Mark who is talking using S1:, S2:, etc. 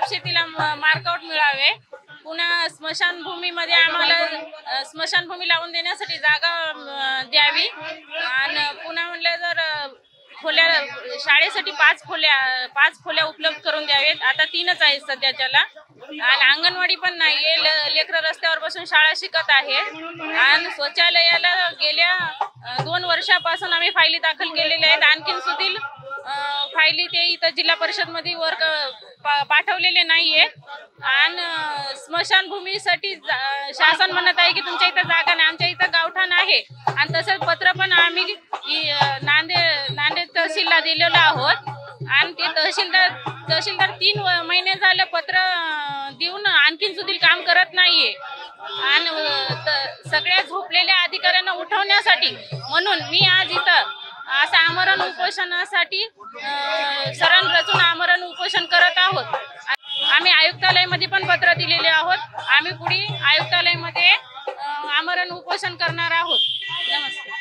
S1: शेतीला मार्कआउट मिळावे, पुन्हा स्मशानभूमीमध्ये आम्हाला स्मशानभूमी लावून देण्यासाठी जागा द्यावी आणि पुन्हा म्हटलं जर खोल्या शाळेसाठी 5 खोल्या उपलब्ध करून द्यावेत। आता 3च आहेत सध्याच्याला आणि अंगणवाडी पण नाहीये, लेकरं रस्त्यावर बसून शाळा शिकत आहेत आणि शौचालयाला गेल्या 2 वर्षापासून आम्ही फायली दाखल केलेल्या आहेत। आणखीन सुद्धा फायली ते इथं जिल्हा परिषद मध्ये वर्क पाठवलेले नाहीये आणि स्मशानभूमीसाठी शासन म्हणत आहे की तुमच्या इथं जागा नाही, आमच्या इथं गावठाण आहे आणि तसंच पत्र पण आम्ही नांदेड तहसीलला दिलेलं आहोत आणि ते तहसीलदार 3 महिने झालं पत्र देऊन आणखीन सुद्धा काम करत नाहीये आणि सगळ्या झोपलेल्या अधिकाऱ्यांना उठवण्यासाठी म्हणून मी आज इथं असं आमरण उपोषणासाठी शरण रचून आमरण उपोषण करत आहोत। आम्ही आयुक्तालयामध्ये पण पत्र दिलेले आहोत, आम्ही पुढे आयुक्तालयामध्ये आमरण उपोषण करणार आहोत। नमस्कार।